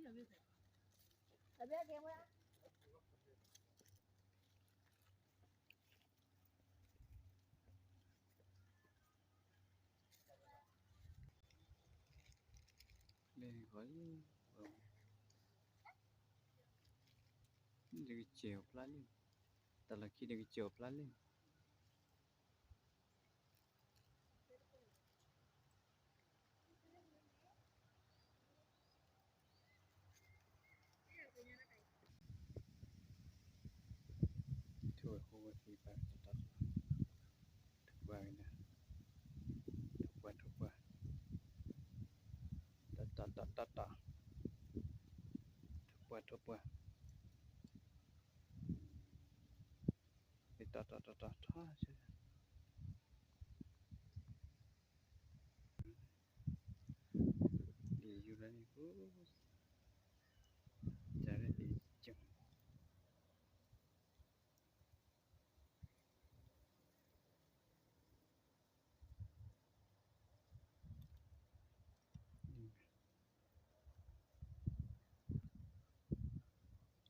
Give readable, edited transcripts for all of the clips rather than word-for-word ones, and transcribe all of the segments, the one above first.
Đây gói được chiều plan ta là khi được chiều plan lên thôi không có gì phải tắt thực qua nè thực qua ta thực qua ta đi du lịch chả là đi chừng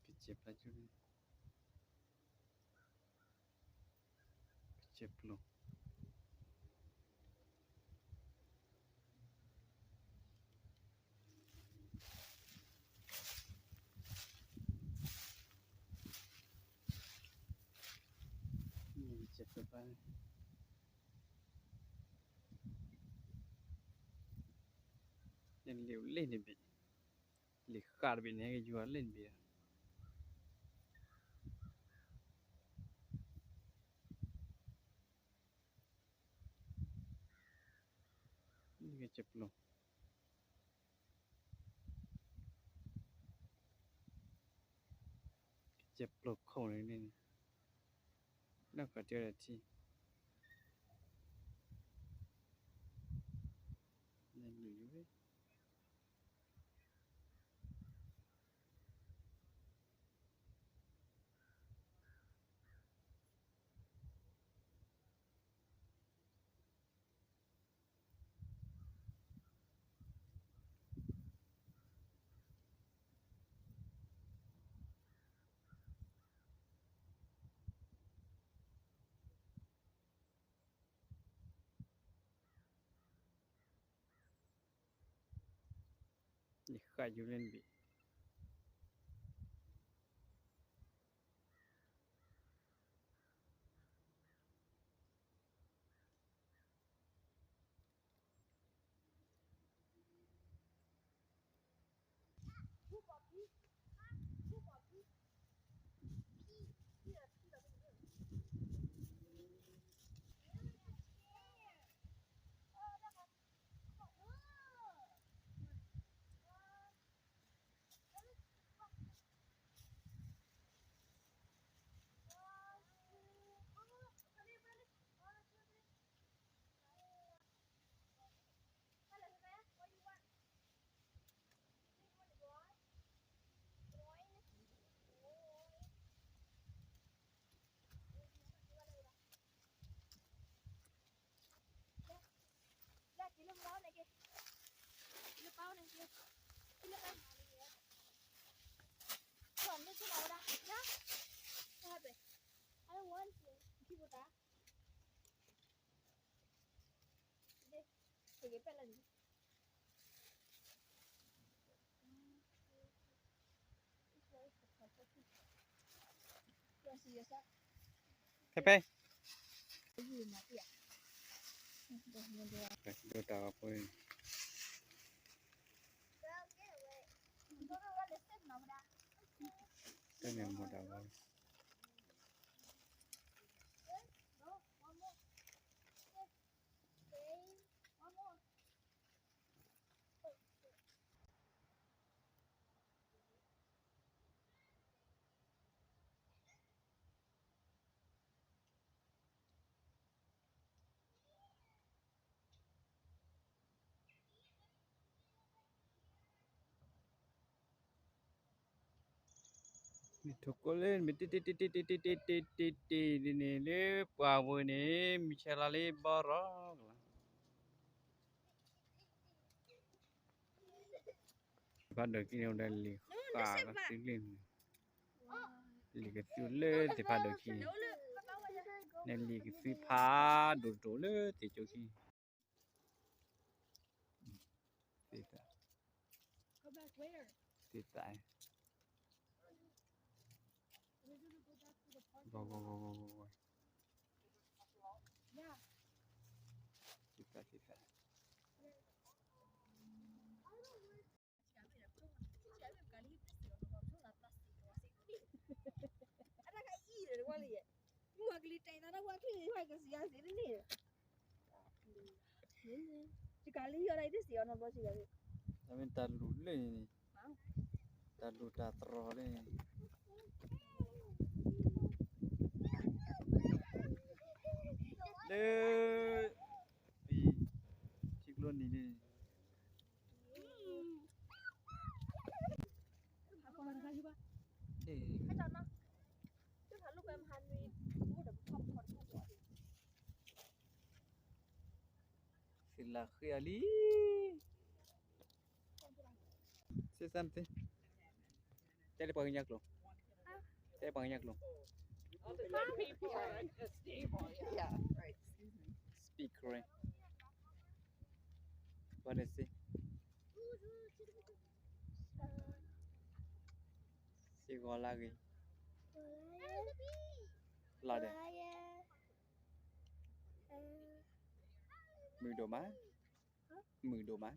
cái chép là chứ cái chép luôn chép được ba nên liều lên thì bị liều khát bị này cái jual lên bị cái chép luôn chép luôn không này nên nó có chơi là chi nên liều ấy liều khát du lên bị Pepe đưa tao coi cái này một đầu thuộc có lên mình tít đi nè qua vừa nè mình sẽ là lên bờ đó bắt đầu khi nào đây lì cả các thứ lên lì cái thứ lên thì bắt đầu khi nên lì cái thứ phá đồ đồ lên thì cho khi thì tại go thì tại tapi tak lule ni tak lu tak terole le pi chik luôn ni ni sila khali say something tele banyak lo tele banyak lo Yeah, right. speak right what is it si gọi lagi là đây mười độ má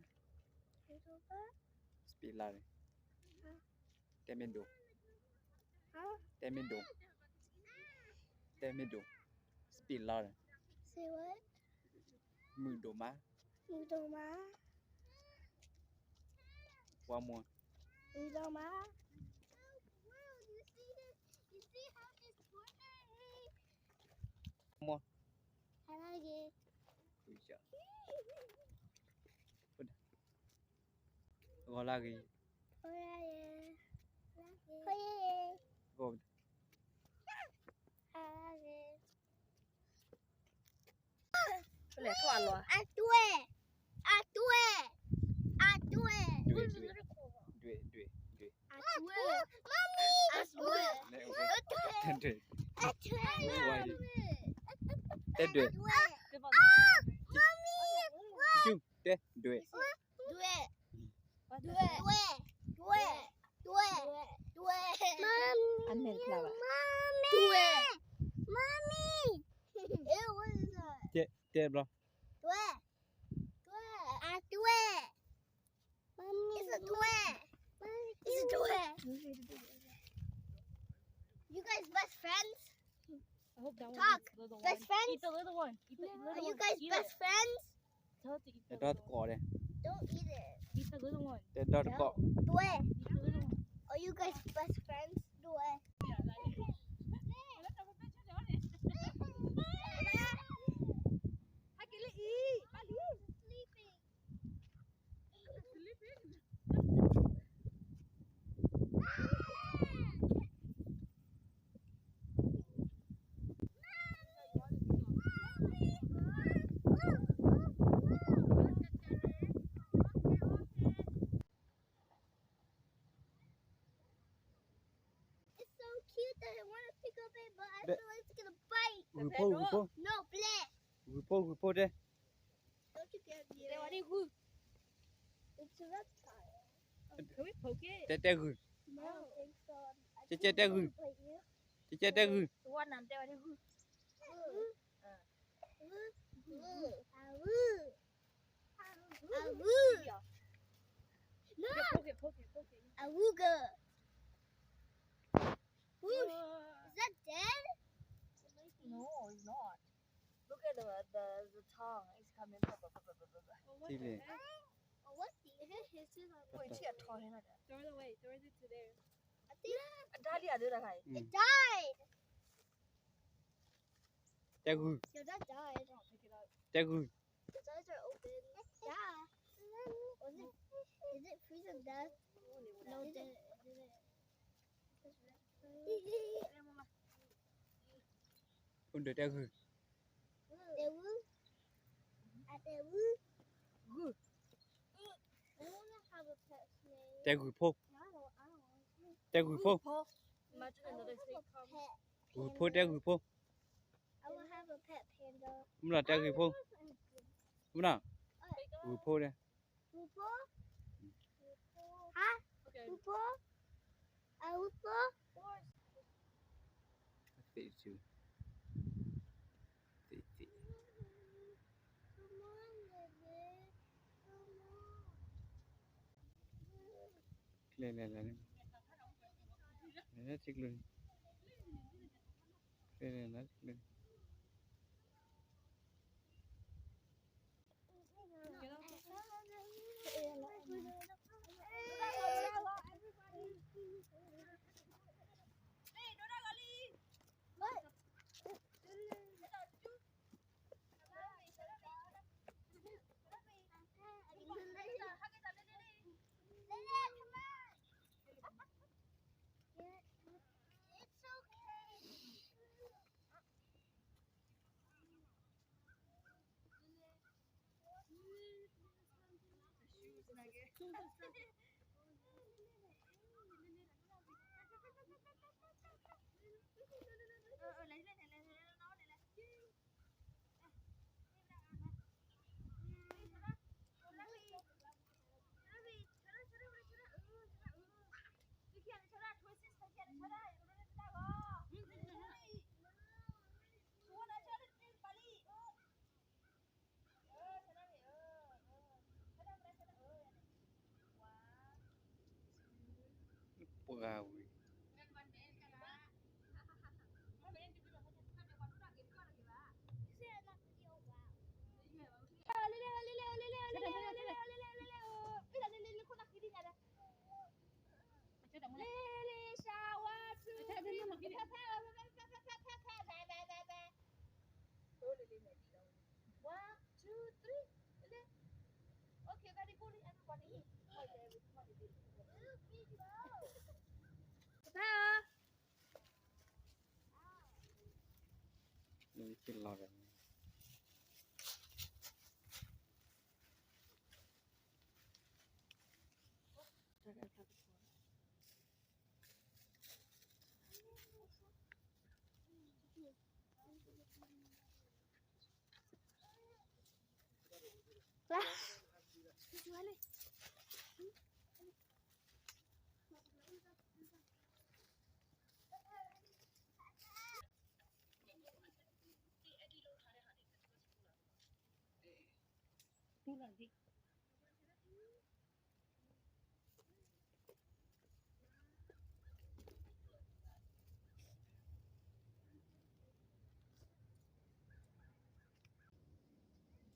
speak là đây temendo speak là đây Say what? mười độ má Udoma. one more Udoma. more I like it. good job gọi lagi Oh yeah. Oh yeah. go I like it. Cái này thoa luôn. I do it. I do it. I do it. do it I do it. Mommy. I do it. Nè, I do okay. it. Tên I do it. Why? I do it. Tên I do it. Cái vòng. Mommy. Chung, tên do it. Do it. Do Do it. Do it. Do it. Do it. Mommy. Anh mệt là vậy. Mommy. Do it. Mommy. Ew, what is that? Tên bro. Do it. Do it. I do it. Mommy. It's a do it. It's a do it. You guys best friends? I hope that one Talk. eats the little Best one. friends? Eat the little one. Eat the little Are one. you guys Eat best it. friends? Tell it to eat the Tên đó little one. cỏ đây. Don't eat it. Eat the little one. Tên đó cỏ. Do it. Eat the little one. Are you guys best friends? Do it. Sleeping. It's so cute that I want to pick up it, but I But- feel like it's gonna bite. Gupo. No, bleh. Gupo đây. Don't you get me? They already woo. It's a reptile. Can we poke it? Tên gửi. No, I don't think so. I Chết, think chết, it's chết, gonna gửi. bite you. Tên gửi. The one on there already woo. No, Poke it, poke it, poke it. awooga. Whoosh. Is that dead? No, it's not. Look at the tongue. It's coming. Thì để Oh, what the heck is this? Ôi, chết thôi thế này. Throw it away. Throw it to there. I think Đã đi à đưa ra này. it died. tên gửi. Yo, that died. Tên gửi. Its eyes are open. Yeah. Is it freezing death? No, did it? Không được tên gửi. They woo. At they woo. Woo. I want to have a pet snake. Te gửi phô. Te gửi phô. Imagine another snake comes. Gửi phô te gửi phô. I will have a pet panda. Đúng là te gửi phô. Đúng nào? Gửi phô đây. Upo? Hả? Okay. Upo? Upo? Tị chứ. Tị. Come on, baby. Come on. Lên. Nó chích lên. Lên nó chích lên. Wow. Nó chỉ lọt rồi.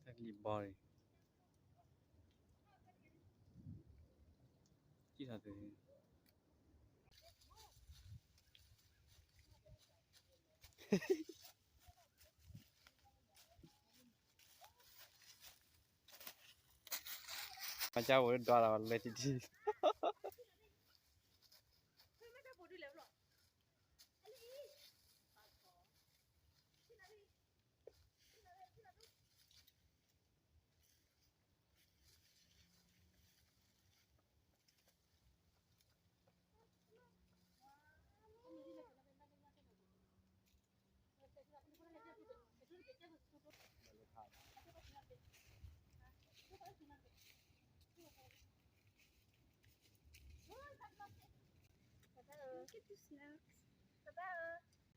Tagli boy. Chỉ là từ mà cháu vừa đoạt là lấy đi. Get the snacks. Papa,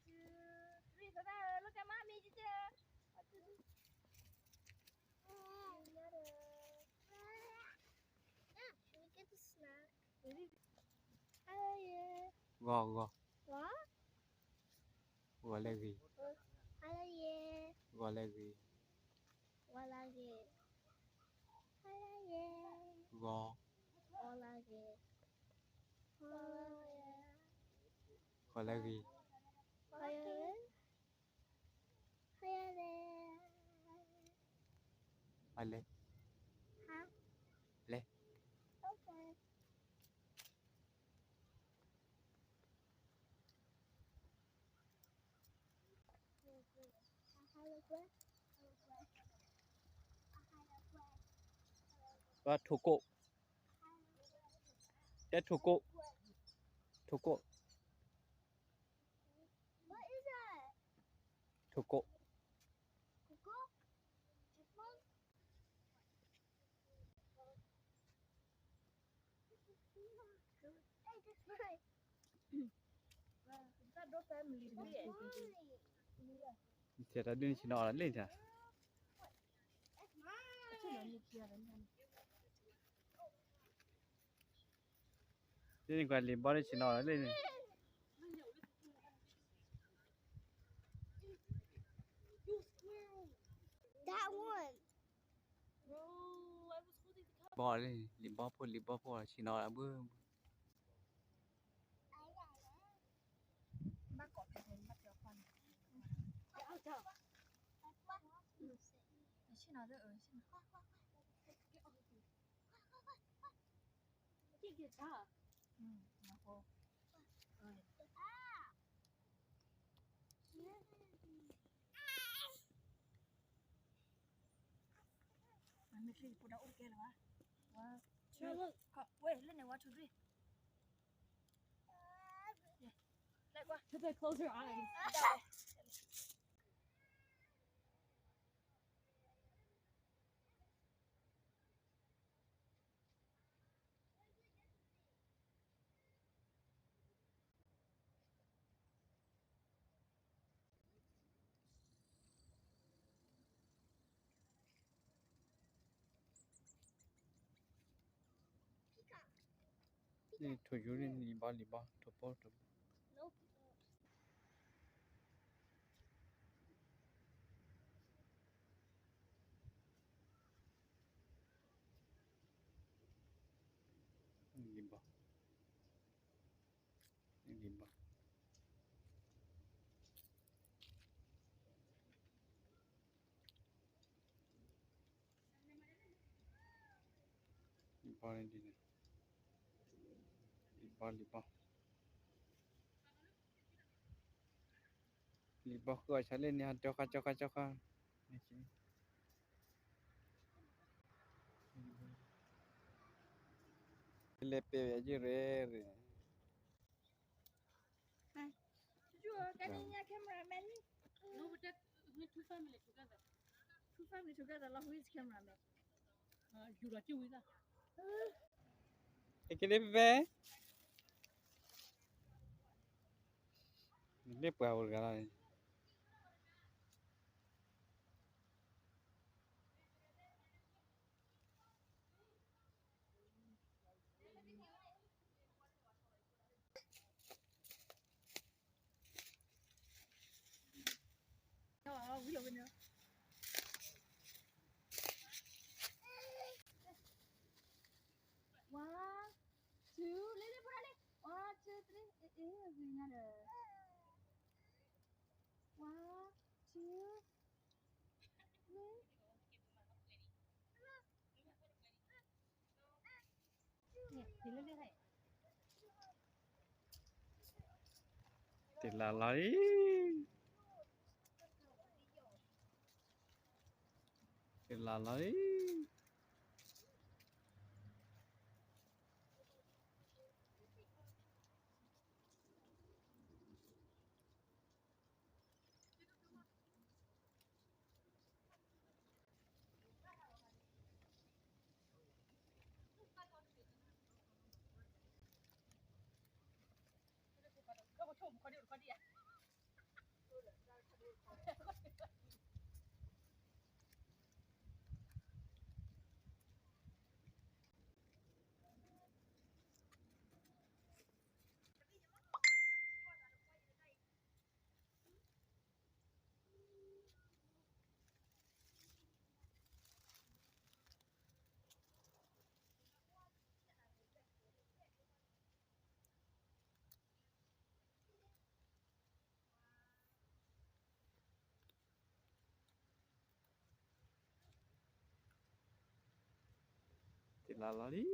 2, 3, Papa, look at mommy. Should we get the snack? Oh yeah. Gò. What? Gò là gì? Hello yeah. Gò là gì? What are you? Hello yeah. Gò. What are you? Oh yeah. Gò là gì? Hello. Hello there. À lê. Hả? Lê. Okay. Và thủ cổ. That Toko. Toko. What is that? Toko. Coco? Chipmunk? Hey, that's right. That dog family is weird. Thì ta đi chỉ nọ là lên chả. That's mine. Chứ là như kia là như Thế nên quan liền bao nhiêu chỉ nọ là lên. That one. bro, I was holding the cup. Bỏ lên, liền bao phô là chỉ nọ là bữa. Bác có cái bắt cho con. Chứ nào ở chứ nào. Cái guitar. Nó cô. Mày đi phụ đạo ok rồi hả? Wow. No, look. Wait, lên này watch three. Lại qua. Because I close your eyes. Đi thôi chú lên liền bao, thôi bao. Nope. Liền bao. Liền bao. Liền bao lên đi này. Liền bao. Liền bao gọi trả lên nha, cho ca. Lê bê chứ rê. Cái này cameraman. No, but that we're two family together. Two family together. Là who is cameraman? You got you with that. Cái đấy về. Lê bèo cái này. Ví dụ như. One, two, lên đi, đi. One, two, three. One, two, three. Nè, thì lên đây này. Thì là lấy. Thì là lấy. Thì là lấy.